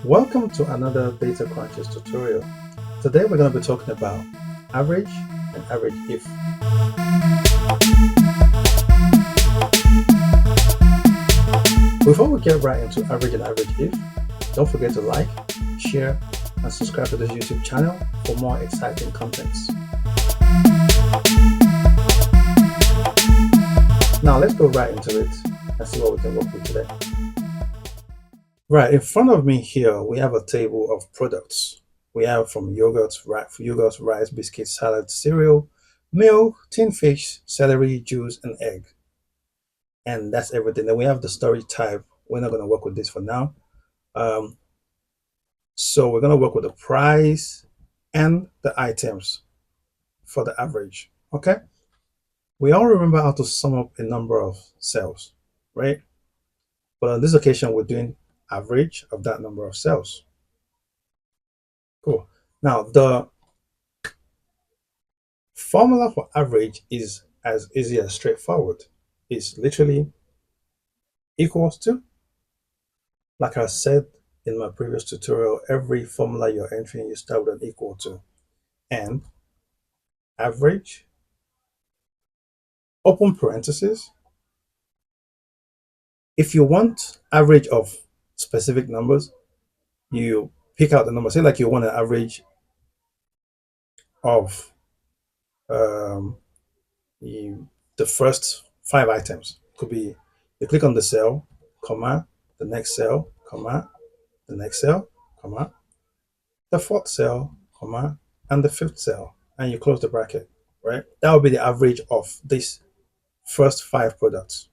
Welcome to another DataKrunchers tutorial. Today we're going to be talking about average and average if. Before we get right into average and average if, don't forget to like, share, and subscribe to this YouTube channel for more exciting contents. Now let's go right into it and see what we can work with today. Right, in front of me here, we have a table of products. We have from yogurt, rice, biscuits, salad, cereal, milk, tinned fish, celery, juice, and egg. And that's everything. Then we have the storage type. We're not going to work with this for now. So we're going to work with the price and the items for the average. Okay. We all remember how to sum up a number of cells, right? But on this occasion, we're doing average of that number of cells. Cool. Now, the formula for average is as easy as straightforward. It's literally equals to, like I said in my previous tutorial, every formula you're entering, you start with an equal to. And average, open parentheses. If you want average of specific numbers, you pick out the number. Say like you want an average of the first 5 items. Could be you click on the cell, comma, the next cell, comma, the next cell, comma, the 4th cell, comma, and the 5th cell, and you close the bracket, right? That will be the average of these first 5 products,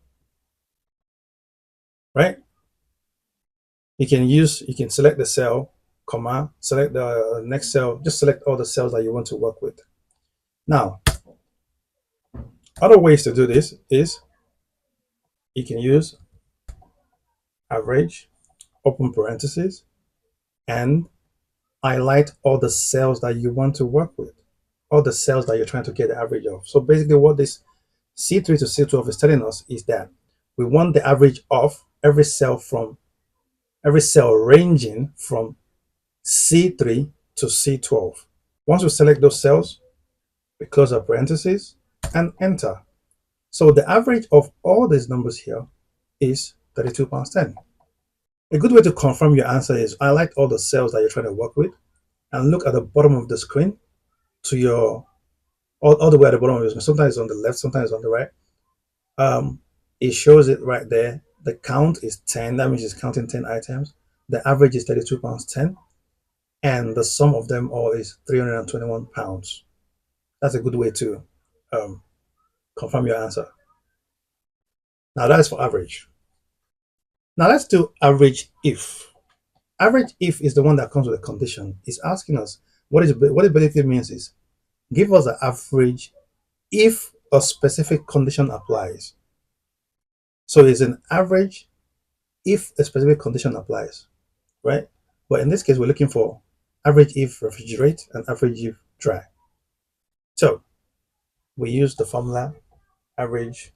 right? You can select the cell, comma, select the next cell, just select all the cells that you want to work with. Now, other ways to do this is you can use average, open parentheses, and highlight all the cells that you want to work with, all the cells that you're trying to get the average of. So basically what this C3 to C12 is telling us is that we want the average of every cell ranging from C3 to C12. Once we select those cells, we close our parentheses and enter. So the average of all these numbers here is £32.10. A good way to confirm your answer is highlight all the cells that you're trying to work with and look at the bottom of the screen to your all the way at the bottom of your screen. Sometimes it's on the left, sometimes it's on the right. It shows it right there. The count is 10. That means it's counting 10 items. The average is £32.10, and the sum of them all is £321. That's a good way to confirm your answer. Now that's for average. Now let's do average if. Average if is the one that comes with a condition. It's asking us what it basically means is give us an average if a specific condition applies. So it's an average if a specific condition applies, right? But in this case, we're looking for average if refrigerate and average if dry. So we use the formula average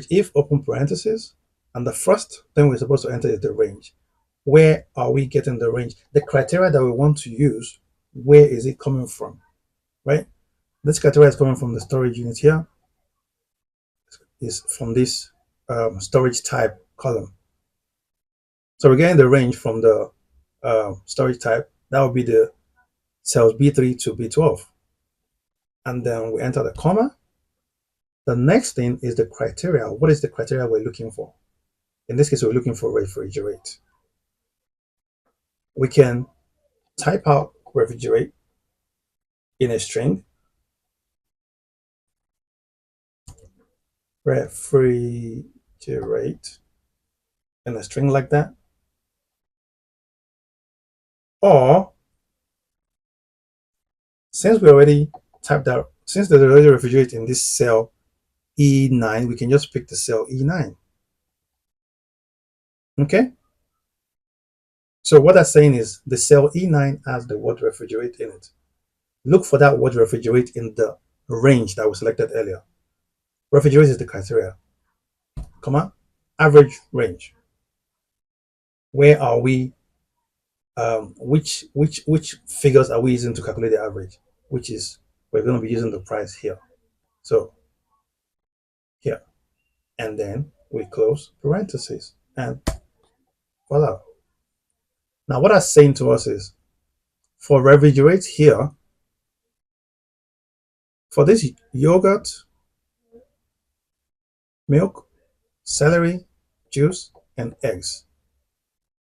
if open parentheses, and the first thing we're supposed to enter is the range. Where are we getting the range? The criteria that we want to use, where is it coming from, right? This criteria is coming from the storage unit here. Is from this storage type column. So we're getting the range from the storage type. That will be the cells B3 to B12. And then we enter the comma. The next thing is the criteria. What is the criteria we're looking for? In this case, we're looking for refrigerate. We can type out refrigerate in a string. Refrigerate in a string like that. Or since we already typed out, since there's already refrigerate in this cell E9, we can just pick the cell E9. Okay? So what that's saying is the cell E9 has the word refrigerate in it. Look for that word refrigerate in the range that was selected earlier. Refrigerate is the criteria, comma, average range. Where are we? Which figures are we using to calculate the average? Which is we're going to be using the price here. So here, and then we close parentheses, and voila. Now what that's saying to us is for refrigerate here, for this yogurt, milk, celery, juice, and eggs.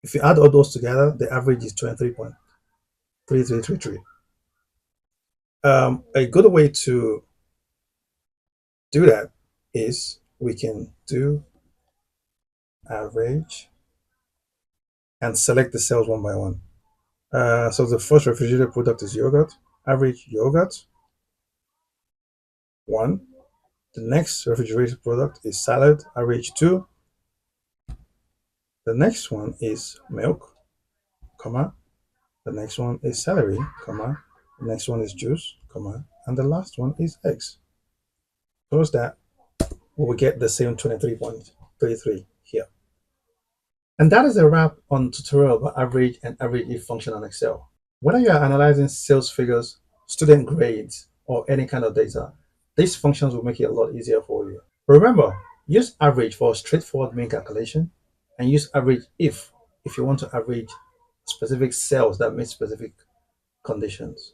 If you add all those together, the average is 23.3333. A good way to do that is we can do average and select the cells one by one. So the first refrigerated product is yogurt, average yogurt, 1. The next refrigerated product is salad, average 2. The next one is milk, comma. The next one is celery, comma. The next one is juice, comma. And the last one is eggs. Close that, we will get the same 23.33 here. And that is a wrap on tutorial about average and average if function on Excel. Whether you are analyzing sales figures, student grades, or any kind of data, these functions will make it a lot easier for you. Remember, use average for a straightforward main calculation, and use average if you want to average specific cells that meet specific conditions.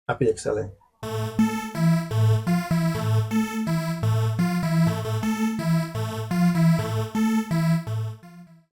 Happy excelling.